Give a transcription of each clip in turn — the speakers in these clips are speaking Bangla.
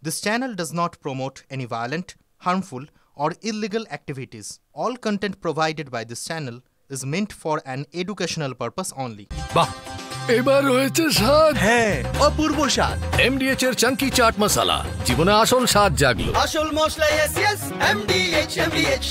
This channel does not promote any violent, harmful, or illegal activities. All content provided by this channel is meant for an educational purpose only. বাহ এবার হয়েছে স্বাদ। হ্যাঁ, অপূর্ব স্বাদ। এমডিএচ এর চাঙ্কি চাট মশলা, জীবনে আসল স্বাদ জাগলো। আসল মশলা এসএস এমডিএচ।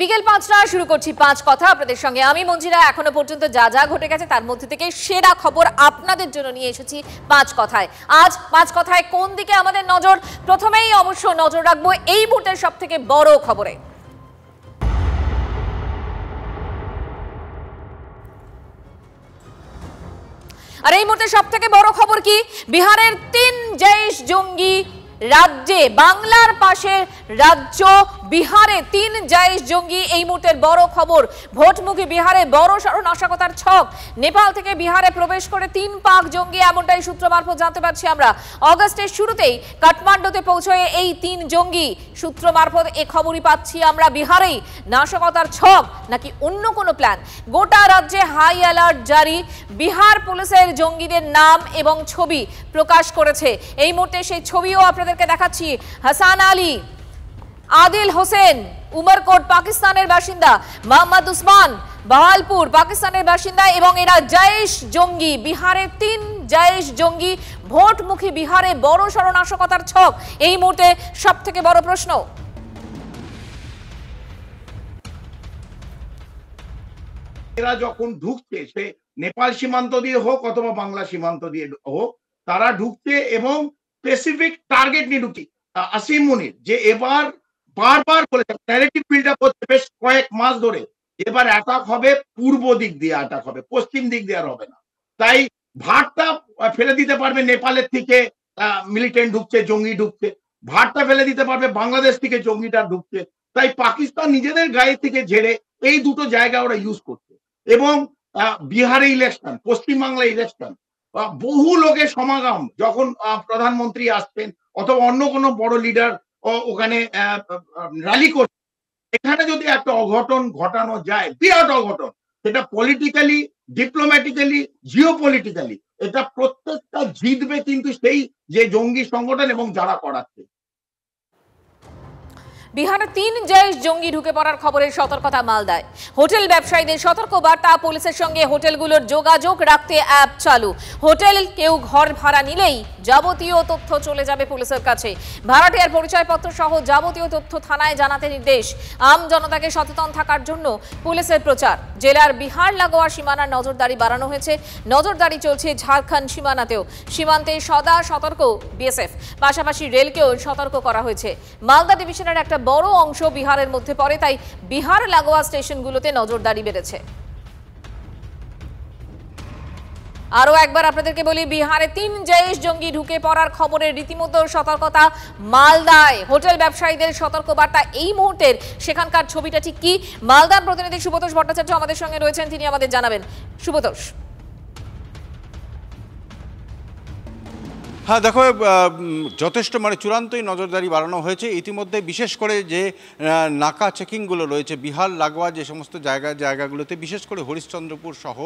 বিকেল ৫টা শুরু করছি ৫ কথা আপনাদের সঙ্গে আমি মঞ্জিরা। এখনো পর্যন্ত যা যা ঘটে গেছে তার মধ্যে থেকে সেরা খবর আপনাদের জন্য নিয়ে এসেছি ৫ কথায়। আজ ৫ কথায় কোন দিকে আমাদের নজর? প্রথমেই অবশ্য নজর রাখবো এই মুহূর্তের সবথেকে বড় খবরে। আর এই মুহূর্তে সবথেকে বড় খবর কি? বিহারের ৩ জৈশ জঙ্গি রাজ্যে, বাংলার পাশের রাজ্য বিহারে ৩ জৈশ জঙ্গি এই মুহূর্তের বড় খবর। ভোটমুখী বিহারে বড় সড় নাশকতার ছক। নেপাল থেকে বিহারে প্রবেশ করে ৩ পাক জঙ্গি, এমনটাই সূত্র মারফত জানতে পারছি আমরা। অগস্টের শুরুতেই কাঠমান্ডুতে পৌঁছয়ে এই ৩ জঙ্গি, সূত্র মারফত এ খবরই পাচ্ছি আমরা। বিহারেই নাশকতার ছক নাকি অন্য কোনো প্ল্যান? গোটা রাজ্যে হাই অ্যালার্ট জারি। বিহার পুলিশের জঙ্গিদের নাম এবং ছবি প্রকাশ করেছে। এই মুহূর্তে সেই ছবিও আপনাদেরকে দেখাচ্ছি। হাসান আলী, আদিল হোসেন উমরকোট পাকিস্তানের বাসিন্দা, মোহাম্মদ উসমান বাহালপুর পাকিস্তানের বাসিন্দা এবং এরা জৈশ জঙ্গি। বিহারের ৩ জৈশ জঙ্গি, ভোটমুখী বিহারে বড় সড় নাশকতার ছক। এই মুহূর্তে সব থেকে বড় প্রশ্ন, এরা যখন ঢুকছে, সে নেপাল সীমান্ত দিয়ে হোক অথবা বাংলা সীমান্ত দিয়ে হোক, তারা ঢুকছে এবং স্পেসিফিক টার্গেট নিয়ে ঢুকছে। আসিম মুনির যে এবার বারবার বলেছে, ন্যারেটিভ বিল্ড আপ হচ্ছে বেশ কয়েক মাস ধরে, এবার অ্যাটাক হবে পূর্ব দিক দিয়ে, অ্যাটাক হবে পশ্চিম দিক দিয়ে আর হবে না। তাই ভাটটা ফেলে দিতে পারবে নেপালের থেকে মিলিটেন্ট ঢুকছে, জঙ্গি ঢুকছে, ভাটটা ফেলে দিতে পারবে বাংলাদেশ থেকে জঙ্গিটা ঢুকছে। তাই পাকিস্তান নিজেদের গায়ে থেকে ঝেড়ে এই দুটো জায়গা ওরা ইউজ করছে। এবং বিহারে ইলেকশন, পশ্চিমবাংলা ইলেকশন, বহু লোকের সমাগম, যখন প্রধানমন্ত্রী আসছেন অথবা অন্য কোনো বড় লিডার ওখানে র্যালি করছে, এখানে যদি একটা অঘটন ঘটানো যায়, বিরাট অঘটন, সেটা পলিটিক্যালি, ডিপ্লোম্যাটিক্যালি, জিওপলিটিক্যালি, এটা প্রত্যেকটা জিতবে কিন্তু সেই যে জঙ্গি সংগঠন এবং যারা করাচ্ছে। বিহারে ৩ জৈশ জঙ্গি ঢুকে পড়ার খবরের সতর্কতা মালদায়। হোটেল ব্যবসায়ীদের সতর্ক বার্তা, পুলিশের সঙ্গে হোটেলগুলোর যোগাযোগ রাখতে অ্যাপ চালু। হোটেল কেউ ঘর ভাড়া নিলেই যাবতীয় তথ্য চলে যাবে পুলিশের কাছে। ভাড়াটিয়ার পরিচয়পত্র সহ যাবতীয় তথ্য থানায় জানাতে নির্দেশ। আম জনতাকে সচেতন থাকার জন্য পুলিশের প্রচার। জেলার বিহার লাগোয়া সীমানার নজরদারি বাড়ানো হয়েছে। নজরদারি চলছে ঝাড়খণ্ড সীমানাতেও। সীমান্তে সদা সতর্ক বিএসএফ, পাশাপাশি রেলকেও সতর্ক করা হয়েছে। মালদা ডিভিশনের একটা বড় অংশ বিহারের মধ্যে পড়ে, তাই বিহার লাগোয়া স্টেশনগুলোতে নজরদারি বেড়েছে। আরো একবার আপনাদেরকে বলি, বিহারে ৩ জৈশ জঙ্গি ঢুকে পড়ার খবরের রীতিমতো সতর্কতা মালদায়। হোটেল ব্যবসায়ীদের সতর্ক বার্তা এই মুহূর্তের। সেখানকার ছবিটা ঠিক কি? মালদার প্রতিনিধি সুব্রতোষ ভট্টাচার্য আমাদের সঙ্গে রয়েছেন, তিনি আমাদের জানাবেন। সুব্রতোষ। হ্যাঁ দেখো, যথেষ্ট চূড়ান্তই নজরদারি বাড়ানো হয়েছে ইতিমধ্যে। বিশেষ করে যে নাকা চেকিংগুলো রয়েছে বিহার লাগোয়া যে সমস্ত জায়গাগুলোতে, বিশেষ করে হরিশ্চন্দ্রপুর সহ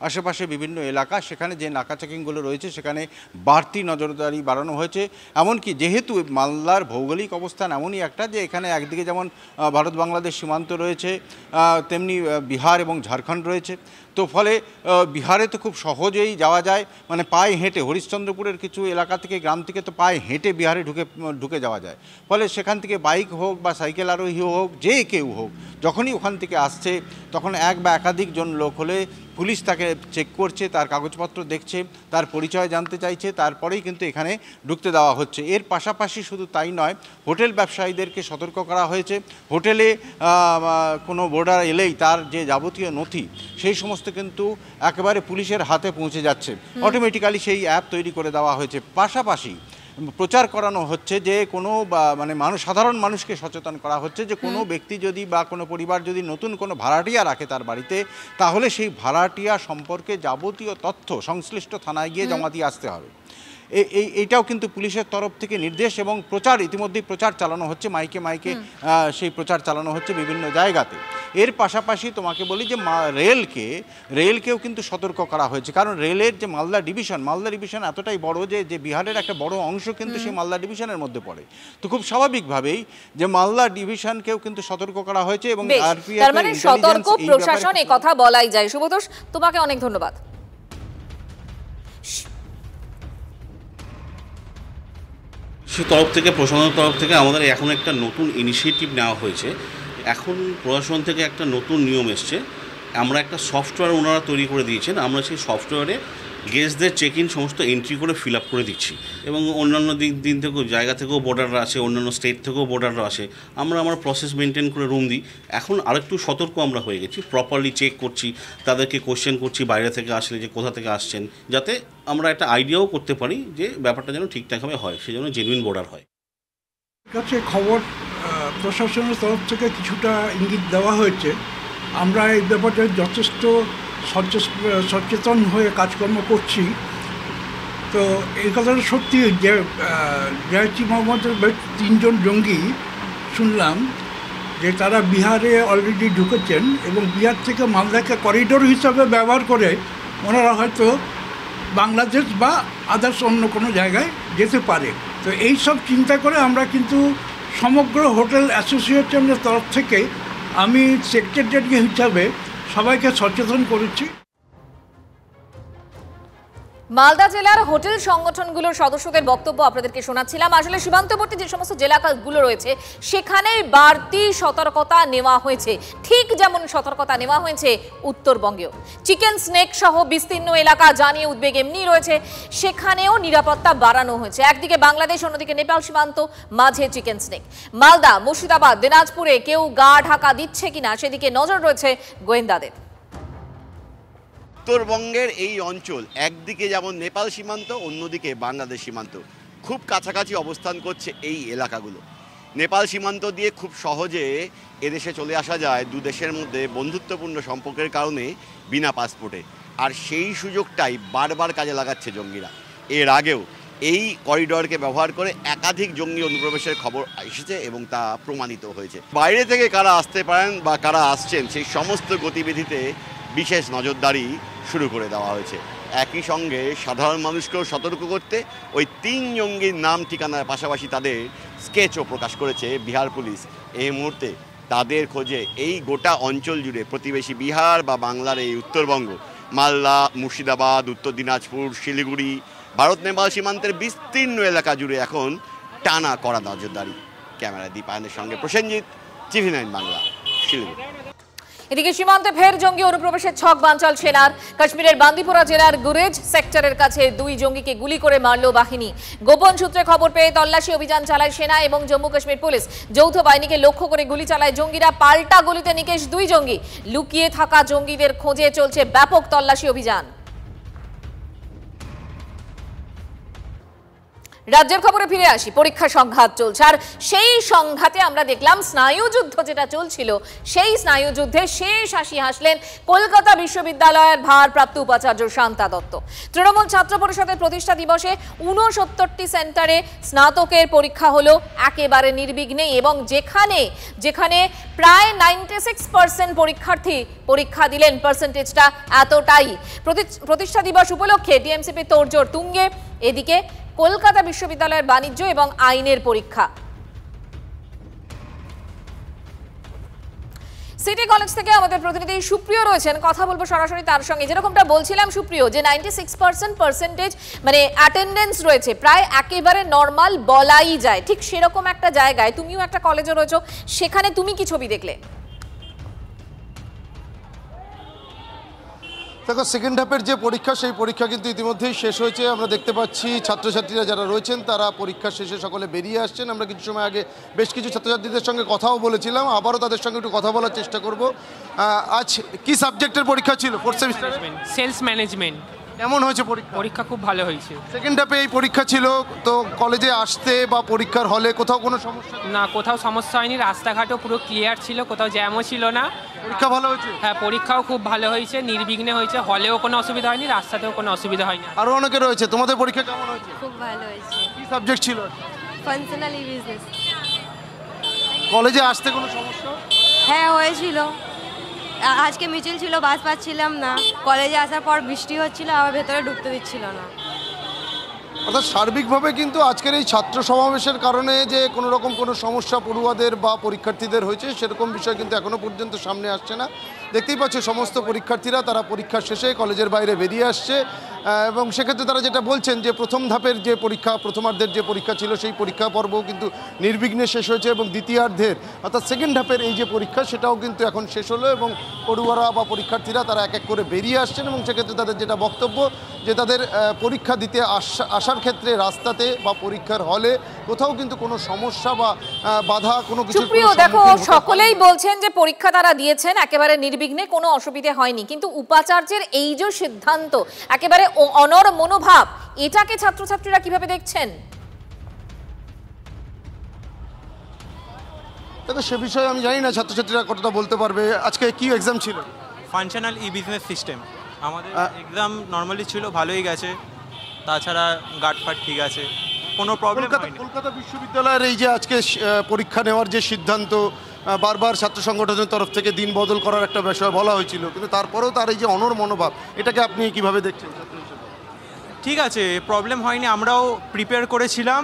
আশেপাশে বিভিন্ন এলাকা, সেখানে যে নাকা চেকিংগুলো রয়েছে সেখানে বাড়তি নজরদারি বাড়ানো হয়েছে। এমনকি যেহেতু মালদার ভৌগোলিক অবস্থান এমনই একটা যে এখানে একদিকে যেমন ভারত বাংলাদেশ সীমান্ত রয়েছে, তেমনি বিহার এবং ঝাড়খণ্ড রয়েছে। তো ফলে বিহারে তো খুব সহজেই যাওয়া যায়, পায়ে হেঁটে হরিশ্চন্দ্রপুরের কিছু এলাকা থেকে, গ্রাম থেকে তো পায়ে হেঁটে বিহারে ঢুকে যাওয়া যায়। ফলে সেখান থেকে বাইক হোক বা সাইকেল আরোহী হোক, যে কেউ হোক, যখনই ওখান থেকে আসছে তখন এক বা একাধিক জন লোক হলে পুলিশ তাকে চেক করছে, তার কাগজপত্র দেখছে, তার পরিচয় জানতে চাইছে, তারপরেই কিন্তু এখানে ঢুকতে দেওয়া হচ্ছে। এর পাশাপাশি শুধু তাই নয়, হোটেল ব্যবসায়ীদেরকে সতর্ক করা হয়েছে। হোটেলে কোনো বোর্ডার এলেই তার যে যাবতীয় নথি সেই সমস্ত কিন্তু একেবারে পুলিশের হাতে পৌঁছে যাচ্ছে। অটোমেটিক্যালি সেই অ্যাপ তৈরি করে দেওয়া হয়েছে। পাশাপাশি প্রচার করানো হচ্ছে যে কোনো সাধারণ মানুষকে সচেতন করা হচ্ছে যে কোনো ব্যক্তি যদি বা কোনো পরিবার যদি নতুন কোনো ভাড়াটিয়া রাখে তার বাড়িতে, তাহলে সেই ভাড়াটিয়া সম্পর্কে যাবতীয় তথ্য সংশ্লিষ্ট থানায় গিয়ে জমা দিয়ে আসতে হবে। এইটাও কিন্তু পুলিশের তরফ থেকে নির্দেশ এবং প্রচার, ইতিমধ্যেই প্রচার চালানো হচ্ছে, মাইকে সেই প্রচার চালানো হচ্ছে বিভিন্ন জায়গাতে। এর পাশাপাশি তোমাকে বলি যে রেলকেও কিন্তু সতর্ক করা হয়েছে, কারণ রেলের যে মালদা ডিভিশন এতটাই বড় যে বিহারের একটা বড় অংশ কিন্তু সেই মালদা ডিভিশনের মধ্যে পড়ে। তো খুব স্বাভাবিকভাবেই যে মালদা ডিভিশনকেও কিন্তু সতর্ক করা হয়েছে এবং আরপিএফ তার মানে সতর্ক প্রশাসন এই কথা বলাই যায়। শুভতোষ, তোমাকে অনেক ধন্যবাদ। সে তরফ থেকে, প্রশাসনের তরফ থেকে আমাদের এখন একটা নতুন ইনিশিয়েটিভ নেওয়া হয়েছে। এখন প্রশাসন থেকে একটা নতুন নিয়ম এসছে, আমরা একটা সফটওয়্যার ওনারা তৈরি করে দিয়েছেন, আমরা সেই সফটওয়্যারে গেস্টদের চেক ইন সমস্ত এন্ট্রি করে ফিল আপ করে দিচ্ছি এবং অন্যান্য দিন থেকেও জায়গা থেকেও বোর্ডাররা আসে, অন্যান্য স্টেট থেকেও বোর্ডাররা আসে, আমরা আমার প্রসেস মেনটেন করে রুম দিই। এখন আরেকটু সতর্ক আমরা হয়ে গেছি, প্রপারলি চেক করছি, তাদেরকে কোশ্চেন করছি বাইরে থেকে আসলে যে কোথা থেকে আসছেন, যাতে আমরা একটা আইডিয়াও করতে পারি যে ব্যাপারটা যেন ঠিকঠাকভাবে হয়, সেজন্য জেনুইন বোর্ডার হয়। কাছে খবর প্রশাসনের তরফ থেকে কিছুটা ইঙ্গিত দেওয়া হয়েছে, আমরা এই ব্যাপারে যথেষ্ট সচেতন হয়ে কাজকর্ম করছি। তো এই কথাটা সত্যি যে জয়চি মোহাম্মদের 3 জন জঙ্গি শুনলাম যে তারা বিহারে অলরেডি ঢুকেছেন এবং বিহার থেকে মালদাকে করিডোর হিসাবে ব্যবহার করে ওনারা হয়তো বাংলাদেশ বা আদার্স অন্য কোনো জায়গায় যেতে পারে। তো এই সব চিন্তা করে আমরা কিন্তু সমগ্র হোটেল অ্যাসোসিয়েশনের তরফ থেকে আমি সেক্রেটারি হিসাবে সবাইকে সচেতন করেছি। মালদা জেলার হোটেল সংগঠনগুলোর সদস্যদের বক্তব্য আপনাদেরকে শোনাচ্ছিলাম। আসলে সীমান্তবর্তী যে সমস্ত জেলাগুলো রয়েছে সেখানে বাড়তি সতর্কতা নেওয়া হয়েছে, ঠিক যেমন সতর্কতা নেওয়া হয়েছে উত্তরবঙ্গেও। চিকেন স্নেক সহ বিস্তীর্ণ এলাকা জানিয়ে উদ্বেগ এমনি রয়েছে, সেখানেও নিরাপত্তা বাড়ানো হয়েছে। একদিকে বাংলাদেশ, অন্যদিকে নেপাল সীমান্ত, মাঝে চিকেন স্নেক। মালদা, মুর্শিদাবাদ, দিনাজপুরে কেউ গা ঢাকা দিচ্ছে কিনা সেদিকে নজর রয়েছে গোয়েন্দাদের। উত্তরবঙ্গের এই অঞ্চল একদিকে যেমন নেপাল সীমান্ত, অন্যদিকে বাংলাদেশ সীমান্ত, খুব কাছাকাছি অবস্থান করছে এই এলাকাগুলো। নেপাল সীমান্ত দিয়ে খুব সহজে এদেশে চলে আসা যায় দু দেশের মধ্যে বন্ধুত্বপূর্ণ সম্পর্কের কারণে বিনা পাসপোর্টে, আর সেই সুযোগটাই বারবার কাজে লাগাচ্ছে জঙ্গিরা। এর আগেও এই করিডরকে ব্যবহার করে একাধিক জঙ্গি অনুপ্রবেশের খবর এসেছে এবং তা প্রমাণিত হয়েছে। বাইরে থেকে কারা আসতে পারেন বা কারা আসছেন সেই সমস্ত গতিবিধিতে বিশেষ নজরদারি শুরু করে দেওয়া হয়েছে। একই সঙ্গে সাধারণ মানুষকেও সতর্ক করতে ওই 3 জঙ্গির নাম ঠিকানার পাশাপাশি তাদের স্কেচও প্রকাশ করেছে বিহার পুলিশ। এই মুহূর্তে তাদের খোঁজে এই গোটা অঞ্চল জুড়ে প্রতিবেশী বিহার বা বাংলার এই উত্তরবঙ্গ, মালদা, মুর্শিদাবাদ, উত্তর দিনাজপুর, শিলিগুড়ি, ভারত নেপাল সীমান্তের বিস্তীর্ণ এলাকা জুড়ে এখন টানা কড়া নজরদারি। ক্যামেরা দীপায়নের সঙ্গে প্রসেনজিৎ, TV9 বাংলা, শিলিগুড়ি। এদিকে সীমান্তে ফের জঙ্গি অনুপ্রবেশের ছক বানচাল সেনার। কাশ্মীরের বান্দিপোরা জেলার গুরেজ সেক্টরের কাছে 2 জঙ্গিকে গুলি করে মারল বাহিনী। গোপন সূত্রে খবর পেয়ে তল্লাশি অভিযান চালায় সেনা এবং জম্মু কাশ্মীর পুলিশ। যৌথ বাহিনীকে লক্ষ্য করে গুলি চালায় জঙ্গিরা। পাল্টা গুলিতে নিকেশ 2 জঙ্গি। লুকিয়ে থাকা জঙ্গিদের খোঁজে চলছে ব্যাপক তল্লাশি অভিযান। রাজ্যের খবরে ফিরে আসি। পরীক্ষা সংঘাত চলছে, আর সেই সংঘাতে আমরা দেখলাম স্নায়ুযুদ্ধ যেটা চলছিল, সেই স্নায়ুযুদ্ধে শেষ হাসি হাসলেন কলকাতা বিশ্ববিদ্যালয়ের ভারপ্রাপ্ত উপাচার্য শান্তা দত্ত। তৃণমূল ছাত্র পরিষদের প্রতিষ্ঠা দিবসে 69টি সেন্টারে স্নাতকের পরীক্ষা হলো একেবারে নির্বিঘ্নে, এবং যেখানে প্রায় 96% পরীক্ষার্থী পরীক্ষা দিলেন। পার্সেন্টেজটা এতটাই। প্রতিষ্ঠা দিবস উপলক্ষে টিএমসিপি তোড়জোড় তুঙ্গে। এদিকে কলকাতা বিশ্ববিদ্যালয়ের বাণিজ্য এবং আইনের পরীক্ষা। সিটি কলেজ থেকে আমাদের প্রতিনিধি সুপ্রিয় রয়েছেন, কথা বলবো সরাসরি তার সঙ্গে। যেরকমটা বলছিলাম সুপ্রিয়, যে 96% পার্সেন্টেজ মানে অ্যাটেন্ডেন্স রয়েছে, প্রায় একেবারে নর্মাল বলাই যায়, ঠিক সেরকম একটা জায়গায় তুমিও একটা কলেজে রয়েছো, সেখানে তুমি কি ছবি দেখলে? দেখো, সেকেন্ড হাফের যে পরীক্ষা, সেই পরীক্ষা কিন্তু ইতিমধ্যেই শেষ হয়েছে। আমরা দেখতে পাচ্ছি ছাত্রছাত্রীরা যারা রয়েছেন তারা পরীক্ষা শেষে সকলে বেরিয়ে আসছেন। আমরা কিছু সময় আগে বেশ কিছু ছাত্রছাত্রীদের সঙ্গে কথাও বলেছিলাম, আবারও তাদের সঙ্গে একটু কথা বলার চেষ্টা করব। আজ কি সাবজেক্টের পরীক্ষা ছিল? 4th semester sales management. কেমন হয়েছে পরীক্ষা? পরীক্ষা খুব ভালো হয়েছে। সেকেন্ড হাফে এই পরীক্ষা ছিল, তো কলেজে আসতে বা পরীক্ষার হলে কোথাও কোনো সমস্যা? না, কোথাও সমস্যা হয়নি, রাস্তাঘাটও পুরো ক্লিয়ার ছিল, কোথাও জ্যামও ছিল না। পরীক্ষা ভালো হয়েছে? হ্যাঁ, পরীক্ষাও খুব ভালো হয়েছে, নির্বিঘ্নে হয়েছে, হলেও কোনো অসুবিধা হয়নি, রাস্তাতেও কোনো অসুবিধা হয়নি। আরও অনেকে রয়েছে, তোমাদের পরীক্ষা কেমন হয়েছে? খুব ভালো হয়েছে। কি সাবজেক্ট ছিল? Functional business. কলেজে আসতে কোনো সমস্যা? হ্যাঁ, হয়েছিল, আজকে মিছিল ছিল, বাস পাচ্ছিলাম না, কলেজে আসার পর বৃষ্টি হচ্ছিল, আবার ভেতরে ঢুকতে দিচ্ছিল না। অর্থাৎ সার্বিকভাবে কিন্তু আজকের এই ছাত্র সমাবেশের কারণে যে কোনো রকম কোনো সমস্যা পড়ুয়াদের বা পরীক্ষার্থীদের হয়েছে সেরকম বিষয় কিন্তু এখনও পর্যন্ত সামনে আসছে না। দেখতেই পাচ্ছে সমস্ত পরীক্ষার্থীরা তারা পরীক্ষার শেষে কলেজের বাইরে বেরিয়ে আসছে এবং সেক্ষেত্রে তারা যেটা বলছেন যে প্রথম ধাপের যে পরীক্ষা, প্রথমার্ধের যে পরীক্ষা ছিল সেই পরীক্ষা পর্বও কিন্তু নির্বিঘ্নে শেষ হয়েছে এবং দ্বিতীয়ার্ধের অর্থাৎ সেকেন্ড ধাপের এই যে পরীক্ষা সেটাও কিন্তু এখন শেষ হলো এবং পড়ুয়ারা বা পরীক্ষার্থীরা তারা এক এক করে বেরিয়ে আসছেন এবং সেক্ষেত্রে তাদের যেটা বক্তব্য যে তাদের পরীক্ষা দিতে আসার ক্ষেত্রে রাস্তাতে বা পরীক্ষার হলে কোথাও কিন্তু কোনো সমস্যা বা বাধা কোনো কিছু। দেখো সকলেই বলছেন যে পরীক্ষা তারা দিয়েছেন একেবারে নির্বিঘ্নে, কোনো অসুবিধে হয়নি, কিন্তু উপাচার্যের এই যে সিদ্ধান্ত, একেবারে অনড় মনোভাব, এটাকে ছাত্রছাত্রীরা কিভাবে দেখছেন? দেখো সে বিষয়ে আমি জানি না ছাত্রছাত্রীরা কতটা বলতে পারবে। আজকে কি এক্সাম ছিল? ফাংশনাল ই বিজনেস সিস্টেম। আমাদের এক্সাম নর্মালি ছিল, ভালোই গেছে, তাছাড়া গার্ড ফাট ঠিক আছে, কোনো প্রবলেম হয়নি। কলকাতা বিশ্ববিদ্যালয়ের এই যে আজকে পরীক্ষা নেওয়ার যে সিদ্ধান্ত, বারবার ছাত্র সংগঠনের তরফ থেকে দিন বদল করার একটা বিষয় বলা হয়েছিল, কিন্তু তারপরেও তার এই যে অনড় মনোভাব, এটাকে আপনি কিভাবে দেখছেন? ঠিক আছে, প্রবলেম হয়নি, আমরাও প্রিপেয়ার করেছিলাম,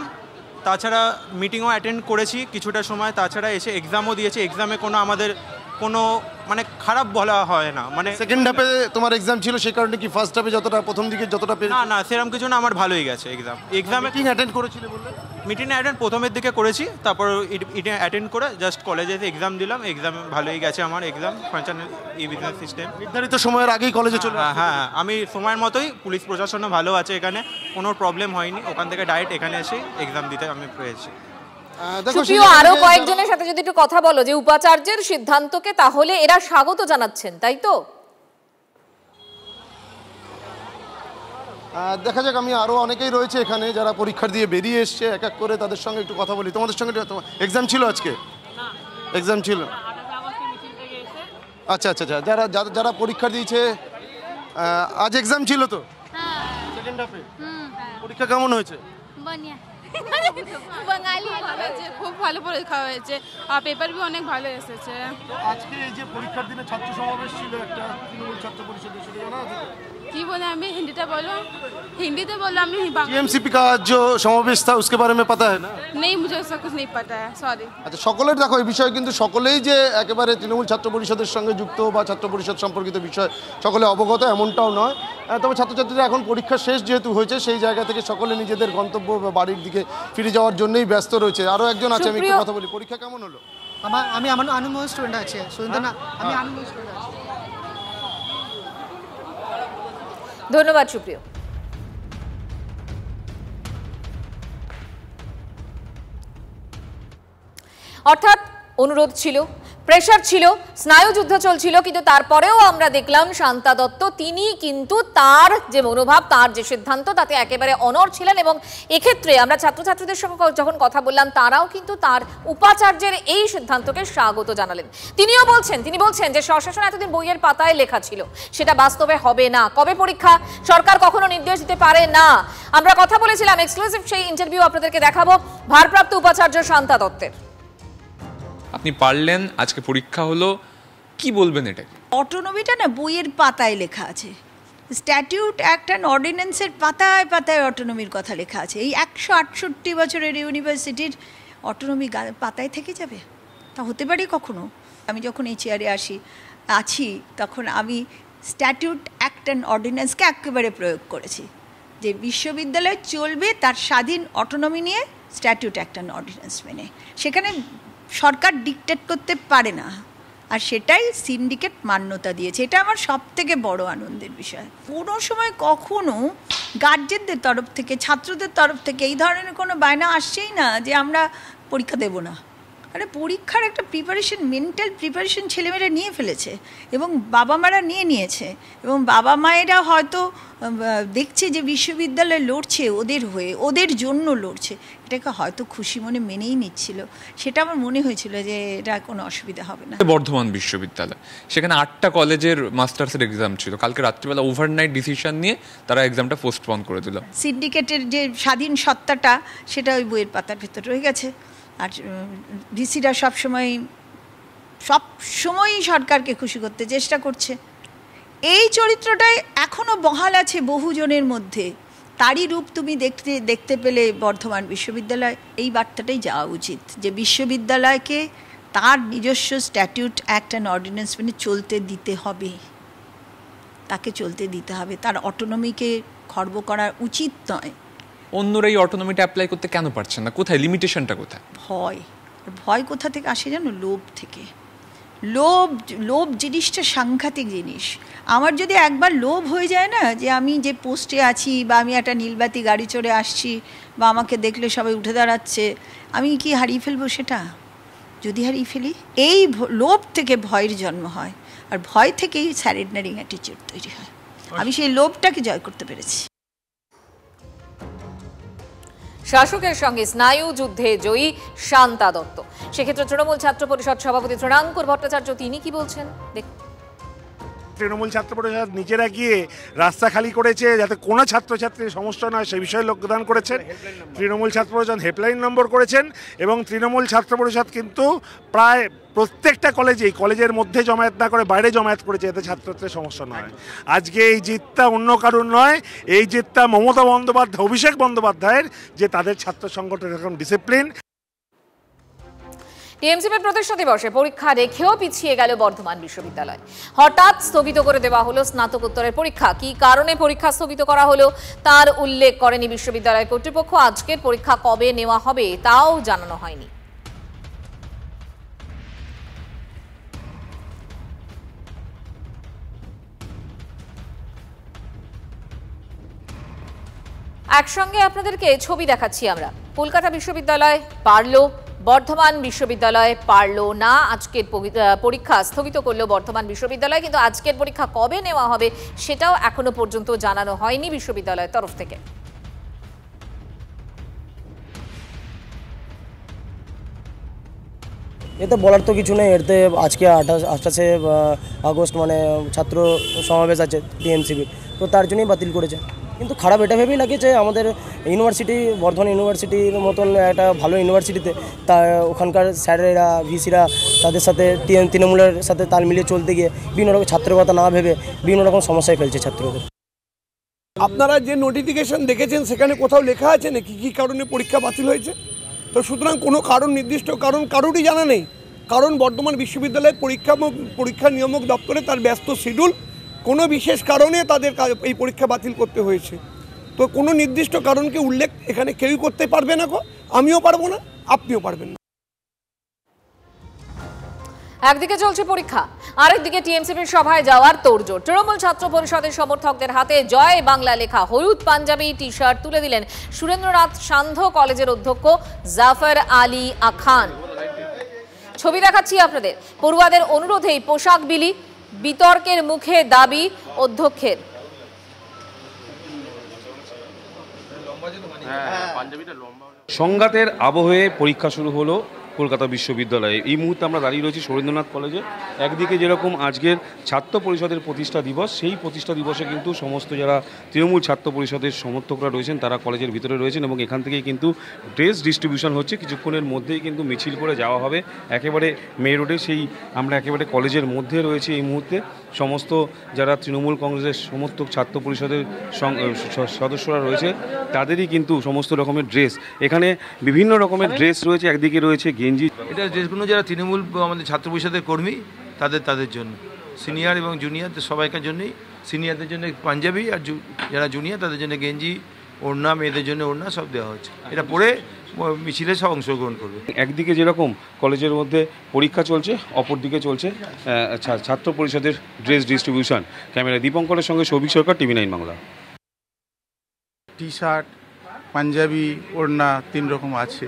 তাছাড়া মিটিংও অ্যাটেন্ড করেছি কিছুটা সময়, তাছাড়া এসে এক্সামও দিয়েছি। এক্সামে কোনো আমাদের কোনো মানে খারাপ বলা হয় না। মানে সেকেন্ড হাফে তোমার এক্সাম ছিল, সেই কারণে কি ফার্স্ট হাফে যতটা প্রথম দিকে যতটা না না সেরকম কিছু না, আমার ভালোই গেছে এক্সামে। মিটিং অ্যাটেন্ড করেছিলে বললে? মিটিং অ্যাটেন্ড প্রথমের দিকে করেছি, তারপর এটা অ্যাটেন্ড করে জাস্ট কলেজে এসে এক্সাম দিলাম। এক্সাম ভালোই গেছে আমার এক্সাম, ফাংশনাল ই বিজনেস সিস্টেম। নির্ধারিত সময়ের আগেই কলেজে চলে? হ্যাঁ, আমি সময়ের মতোই, পুলিশ প্রশাসনও ভালো আছে এখানে, কোনো প্রবলেম হয়নি। ওখান থেকে ডাইরেক্ট এখানে এসে এক্সাম দিতে আমি পেরেছি। আরো কয়েকজনের সাথে যদি একটু কথা বলো যে উপাচার্যের সিদ্ধান্তকে তাহলে এরা স্বাগত জানাচ্ছেন, তাই তো? দেখা যাক, আমি আরো অনেকেই রয়েছে এখানে যারা পরীক্ষা দিয়ে বেরিয়ে এসছে, এক এক করে তাদের সঙ্গে একটু কথা বলি। তোমাদের সঙ্গে এক্সাম ছিল আজকে? এক্সাম ছিল? আচ্ছা আচ্ছা আচ্ছা, যারা যারা পরীক্ষা দিয়েছে আজ এক্সাম ছিল তো সেকেন্ড হাফে, পরীক্ষা কেমন হয়েছে? বাঙালি খুব ভালো পরীক্ষা হয়েছে আর পেপার বি অনেক ভালো এসেছে। আজকে এই যে পরীক্ষার দিনে ছাত্র সমাবেশ ছিল একটা, তৃণমূল ছাত্র পরিষদের, সেটা জানা আছে? কি বলে আমি হিন্দিতে বলো, হিंदी बोलो আমি टीएमसीपी का जो समावेश था उसके बारे में पता है ना? नहीं, मुझे उसका कुछ नहीं पता है, सॉरी। আচ্ছা, সকলের দেখো এই বিষয়ে কিন্তু সকলেই যে একেবারে তৃণমূল ছাত্র পরিষদের সঙ্গে যুক্ত বা ছাত্র পরিষদ সম্পর্কিত বিষয় সকলে অবগত এমনটাও নয়। তবে ছাত্রছাত্রীরা এখন পরীক্ষা শেষ যেহেতু হয়েছে, সেই জায়গা থেকে সকলে নিজেদের গন্তব্য বা বাড়ির দিকে ফিরে যাওয়ার জন্যই ব্যস্ত রয়েছে। আরও একজন আছে, আমি একটু কথা বলি। পরীক্ষা কেমন হলো? আমি আনন্দময় স্টুডেন্ট আছে, শুনতে না, আমি আনন্দময় স্টুডেন্ট আছি। ধন্যবাদ সুপ্রিয়। অর্থাৎ অনুরোধ ছিল, প্রেশার ছিল, স্নায়ুযুদ্ধ চলছিল, কিন্তু তারপরেও আমরা দেখলাম শান্তা দত্ত তিনি কিন্তু তার যে মনোভাব, তার যে সিদ্ধান্ত, তাতে একেবারে অনড় ছিলেন। এবং এক্ষেত্রে আমরা ছাত্রছাত্রীদের সঙ্গে যখন কথা বললাম, তারাও কিন্তু তার উপাচার্যের এই সিদ্ধান্তকে স্বাগত জানালেন। তিনি বলছেন যে স্বশাসন এতদিন বইয়ের পাতায় লেখা ছিল, সেটা বাস্তবে হবে না। কবে পরীক্ষা সরকার কখনো নির্দেশ দিতে পারে না। আমরা কথা বলেছিলাম, এক্সক্লুসিভ সেই ইন্টারভিউ আপনাদেরকে দেখাবো ভারপ্রাপ্ত উপাচার্য শান্তা দত্তের। আপনি পারলেন, আজকে পরীক্ষা হলো, কি বলবেন এটাকে? অটোনমিটা না বইয়ের পাতায় লেখা আছে, স্ট্যাটিউট অ্যাক্ট অ্যান্ড অর্ডিন্যান্সের পাতায় পাতায় অটোনমির কথা লেখা আছে। এই 168 বছরের ইউনিভার্সিটির অটোনমি পাতায় থেকে যাবে? তা হতে পারে কখনো? আমি যখন এই চেয়ারে আছি তখন আমি স্ট্যাটিউট অ্যাক্ট অ্যান্ড অর্ডিন্যান্সকে একেবারে প্রয়োগ করেছি, যে বিশ্ববিদ্যালয় চলবে তার স্বাধীন অটোনমি নিয়ে, স্ট্যাটিউট অ্যাক্ট অ্যান্ড অর্ডিন্যান্স মেনে। সেখানে সরকার ডিকটেট করতে পারে না, আর সেটাই সিন্ডিকেট মান্যতা দিয়েছে। এটা আমার সব থেকে বড় আনন্দের বিষয়। কোনো সময় কখনো গার্জেনদের তরফ থেকে, ছাত্রদের তরফ থেকে এই ধরনের কোনো বায়না আসছেই না যে আমরা পরীক্ষা দেব না। আরে পরীক্ষার একটা প্রিপারেশন, মেন্টাল প্রিপারেশন ছেলেমেয়েরা নিয়ে ফেলেছে এবং বাবা মারা নিয়েছে, এবং বাবা মায়েরা হয়তো দেখছে যে বিশ্ববিদ্যালয় লড়ছে ওদের হয়ে, ওদের জন্য লড়ছে, এটাকে হয়তো খুশি মনে মেনেই নিচ্ছিল। সেটা আমার মনে হয়েছিল যে এটা কোনো অসুবিধা হবে না। বর্ধমান বিশ্ববিদ্যালয়, সেখানে 8টা কলেজের মাস্টার্সের এক্সাম ছিল, কালকে রাত্রিবেলা ওভারনাইট ডিসিশন নিয়ে তারা এক্সামটা পোস্টপোন করে দিল। সিন্ডিকেটের যে স্বাধীন সত্তাটা সেটা ওই বইয়ের পাতার ভেতর রয়ে গেছে। আর ডিসিরা সবসময় সব সময়ই সরকারকে খুশি করতে চেষ্টা করছে। এই চরিত্রটাই এখনও বহাল আছে বহুজনের মধ্যে। তারই রূপ তুমি দেখতে পেলে বর্ধমান বিশ্ববিদ্যালয়। এই বার্তাটাই যাওয়া উচিত যে বিশ্ববিদ্যালয়কে তার নিজস্ব স্ট্যাটিউট অ্যাক্ট অ্যান্ড অর্ডিন্যান্স মেনে চলতে দিতে হবে, তাকে চলতে দিতে হবে, তার অটোনমিকে খর্ব করা উচিত নয়। অন্যরা এই অটোনমিটা অ্যাপ্লাই করতে কেন পারছেন না? কোথায় লিমিটেশনটা? কোথায়? ভয় কোথা থেকে আসে জানো? লোভ থেকে। লোভ জিনিসটা সাংঘাতিক জিনিস। আমার যদি একবার লোভ হয়ে যায় না যে আমি যে পোস্টে আছি বা আমি একটা নীলবাতি গাড়ি চড়ে আসছি বা আমাকে দেখলে সবাই উঠে দাঁড়াচ্ছে, আমি কি হারিয়ে ফেলবো সেটা? যদি হারিয়ে ফেলি, এই লোভ থেকে ভয়ের জন্ম হয়, আর ভয় থেকেই স্যারেন্ডারিং অ্যাটিটিউড তৈরি হয়। আমি সেই লোভটাকে জয় করতে পেরেছি। শাসকের সঙ্গে স্নায়ু যুদ্ধে জয়ী শান্তা দত্ত। সেক্ষেত্রে তৃণমূল ছাত্র পরিষদ সভাপতি তৃণাঙ্কুর ভট্টাচার্য তিনি কি বলছেন দেখুন। তৃণমূল ছাত্র পরিষদ নিজেরা গিয়ে রাস্তা খালি করেছে যাতে কোনো ছাত্রছাত্রীর সমস্যা নয় সে বিষয়ে যোগদান করেছেন। তৃণমূল ছাত্র পরিষদ হেল্পলাইন নম্বর করেছেন এবং তৃণমূল ছাত্র পরিষদ কিন্তু প্রায় প্রত্যেকটা কলেজের মধ্যে জমায়েত না করে বাইরে জমায়েত করেছে যাতে ছাত্রছাত্রীর সমস্যা নয়। আজকে এই জিতটা অন্য কারণ নয়, এই জিতটা মমতা বন্দ্যোপাধ্যায়, অভিষেক বন্দ্যোপাধ্যায়ের যে তাদের ছাত্র সংগঠন এরকম ডিসিপ্লিন। টিএমসিপির প্রতিষ্ঠা দিবসে পরীক্ষা রেখেও পিছিয়ে গেল বর্ধমান বিশ্ববিদ্যালয়। হঠাৎ স্থগিত করে দেওয়া হলো স্নাতকোত্তরের পরীক্ষা। কি কারণে পরীক্ষা স্থগিত করা হলো তার উল্লেখ করেনি বিশ্ববিদ্যালয় কর্তৃপক্ষ। আজকের পরীক্ষা কবে নেওয়া হবে তাও জানানো হয়নি। একসঙ্গে আপনাদেরকে ছবি দেখাচ্ছি আমরা। কলকাতা বিশ্ববিদ্যালয় পারলো, বর্ধমান বিশ্ববিদ্যালয় পারলো না। আজকের পরীক্ষা স্থগিত করলো বর্ধমান বিশ্ববিদ্যালয়, কিন্তু আজকের পরীক্ষা কবে নেওয়া হবে সেটাও এখনো পর্যন্ত জানানো হয়নি বিশ্ববিদ্যালয়ের তরফ থেকে। এতে বলার তো কিছু নেই। এতে আজকে 28শে আগস্ট মানে ছাত্র সমাবেশ আছে টিএমসিবির, তো তার জন্যই বাতিল করেছে। কিন্তু খারাপ এটা ভেবেই লাগে যে আমাদের ইউনিভার্সিটি, বর্ধমান ইউনিভার্সিটির মতন একটা ভালো ইউনিভার্সিটিতে তা ওখানকার স্যারেরা, ভিসিরা তাদের সাথে তৃণমূলের সাথে তাল মিলিয়ে চলতে গিয়ে বিভিন্ন রকম ছাত্রের কথা না ভেবে বিভিন্ন রকম সমস্যায় ফেলছে ছাত্রদের। আপনারা যে নোটিফিকেশন দেখেছেন সেখানে কোথাও লেখা আছে নাকি কী কারণে পরীক্ষা বাতিল হয়েছে? তো সুতরাং কোনো কারণ, নির্দিষ্ট কারণ কারোরই জানা নেই। কারণ বর্ধমান বিশ্ববিদ্যালয়ের পরীক্ষা নিয়ামক দপ্তরে তার ব্যস্ত শিডিউল, কোনো বিশেষ কারণে তাদের এই পরীক্ষা বাতিল করতে হয়েছে। তো কোনো নির্দিষ্ট কারণকে উল্লেখ এখানে কেউই করতে পারবে না, আমিও পারবো না, আপনিও পারবেন না। একদিকে চলছে পরীক্ষা, আরেকদিকে টিএমসিপির সভায় যাওয়ার তোড়জোড়। তৃণমূল ছাত্র পরিষদের সমর্থকদের হাতে জয় বাংলা লেখা হলুদ পাঞ্জাবি টি শার্ট তুলে দিলেন সুরেন্দ্রনাথ সান্ধ্য কলেজের অধ্যক্ষ জাফর আলী খান। ছবি দেখাচ্ছি আপনাদের। পড়ুয়াদের অনুরোধেই পোশাক বিলি, বিতর্কের মুখে দাবি অধ্যক্ষের। সংঘাতের আবহে পরীক্ষা শুরু হলো কলকাতা বিশ্ববিদ্যালয়ে। এই মুহূর্তে আমরা দাঁড়িয়ে রয়েছি সুরেন্দ্রনাথ কলেজে। একদিকে যেরকম আজকের ছাত্র পরিষদের প্রতিষ্ঠা দিবস, সেই প্রতিষ্ঠা দিবসে কিন্তু সমস্ত যারা তৃণমূল ছাত্র পরিষদের সমর্থকরা রয়েছেন তারা কলেজের ভিতরে রয়েছেন এবং এখান থেকেই কিন্তু ড্রেস ডিস্ট্রিবিউশন হচ্ছে। কিছুক্ষণের মধ্যেই কিন্তু মিছিল করে যাওয়া হবে একেবারে মে রোডে। সেই আমরা একেবারে কলেজের মধ্যে রয়েছি এই মুহূর্তে। সমস্ত যারা তৃণমূল কংগ্রেসের সমর্থক ছাত্র পরিষদের সদস্যরা রয়েছে তাদেরই কিন্তু সমস্ত রকমের ড্রেস, এখানে বিভিন্ন রকমের ড্রেস রয়েছে। একদিকে রয়েছে গেঞ্জি, এটা ড্রেসগুলো যারা তৃণমূল আমাদের ছাত্র পরিষদের কর্মী তাদের জন্য, সিনিয়র এবং জুনিয়র সবাইকার জন্যই। সিনিয়রদের জন্য পাঞ্জাবি আর যারা জুনিয়র তাদের জন্য গেঞ্জি, ওড়না, মেয়েদের জন্য ওড়না সব দেওয়া হচ্ছে। এটা পরে মিছিলে সব অংশগ্রহণ করবে। একদিকে যেরকম কলেজের মধ্যে পরীক্ষা চলছে, অপরদিকে চলছে ছাত্র পরিষদের ড্রেস ডিস্ট্রিবিউশন। ক্যামেরা দীপঙ্করের সঙ্গে Souvik Sarkar, TV9 Bangla. T shirt, panjabi, ওড়না 3 রকম আছে।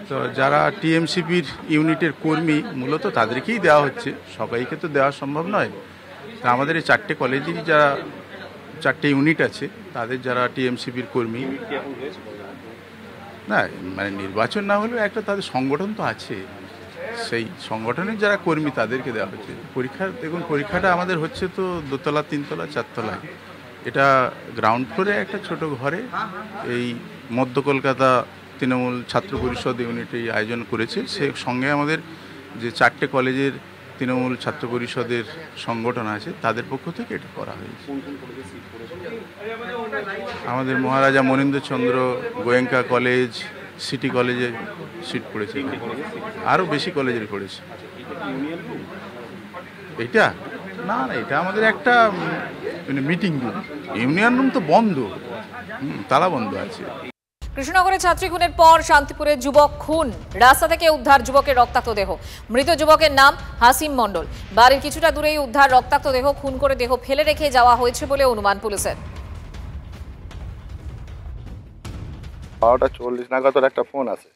তো যারা টিএমসিপির ইউনিটের কর্মী মূলত তাদেরকেই দেওয়া হচ্ছে, সবাইকে তো দেওয়া সম্ভব নয়। তা আমাদের এই 4টে কলেজেরই যারা 4টে ইউনিট আছে তাদের যারা টিএমসিপির কর্মী, না মানে নির্বাচন না হলেও একটা তাদের সংগঠন তো আছে, সেই সংগঠনের যারা কর্মী তাদেরকে দেওয়া হচ্ছে। দেখুন পরীক্ষাটা আমাদের হচ্ছে তো 2তলা, 3তলা, 4তলায়। এটা গ্রাউন্ড ফ্লোরে একটা ছোট ঘরে এই মধ্য কলকাতা তৃণমূল ছাত্র পরিষদ ইউনিট এই আয়োজন করেছে। সে সঙ্গে আমাদের যে 4টে কলেজের তৃণমূল ছাত্র পরিষদের সংগঠন আছে তাদের পক্ষ থেকে এটা করা হয়েছে। আমাদের মহারাজা মনীন্দ্রচন্দ্র গোয়েঙ্কা কলেজ, সিটি কলেজে সিট পড়েছে, আরও বেশি কলেজের পড়েছে। এটা না না, এটা আমাদের একটা মানে মিটিং রুম, ইউনিয়ন রুম তো বন্ধ, তালা বন্ধ আছে। কৃষ্ণনগরে ছাত্রী খুনের পর শান্তিপুরে যুবক খুন, রাস্তা থেকে উদ্ধার যুবকের রক্তাক্ত দেহ। মৃত যুবকের নাম হাসিম মণ্ডল। বাড়ির কিছুটা দূরেই উদ্ধার রক্তাক্ত দেহ। খুন করে দেহ ফেলে রেখে যাওয়া হয়েছে বলে অনুমান পুলিশের। 12:40 নাগাদ ওর একটা ফোন আছে,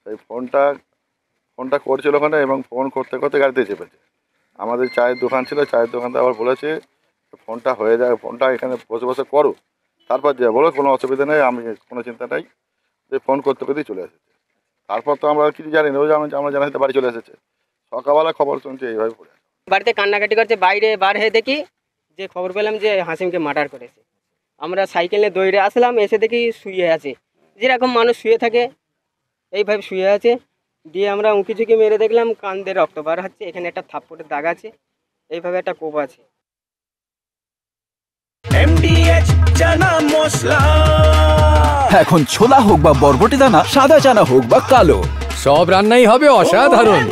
সেই ফোনটা করছিল ওখানে, এবং ফোন করতে করতে গাড়িতে চেপেছে। আমাদের চায়ের দোকান ছিল, চায়ের দোকানটা আবার বলেছে ফোনটা হয়ে যায়, ফোনটা এখানে বসে বসে করো, তারপর যে বলো কোনো অসুবিধা নেই, আমি কোনো চিন্তা নেই, যে ফোন করতে করতেই চলে এসেছে। তারপর তো আমরা কিছু জানি না, ওই আমরা জানাতে বাড়ি চলে এসেছে। সকালবেলা খবর শুনছি এইভাবে পড়ে বাড়িতে কান্নাকাটি করছে, বাইরে বার হয়ে দেখি যে খবর পেলাম যে হাসিমকে মার্ডার করেছে। আমরা সাইকেলে দৌড়ে আসলাম, এসে দেখি শুয়ে আছে, যেরকম মানুষ শুয়ে থাকে এইভাবে শুয়ে আছে। দিয়ে আমরা উঁকি ঝুঁকি মেরে দেখলাম কান দিয়ে রক্ত বার হচ্ছে, এখানে একটা থাপ্পড়ের দাগ আছে, এইভাবে একটা কোপ আছে। এখন ছোলা হোক বা বরবটি দানা, সাদা চানা হোক বা কালো, সব রান্নাই হবে অসাধারণ।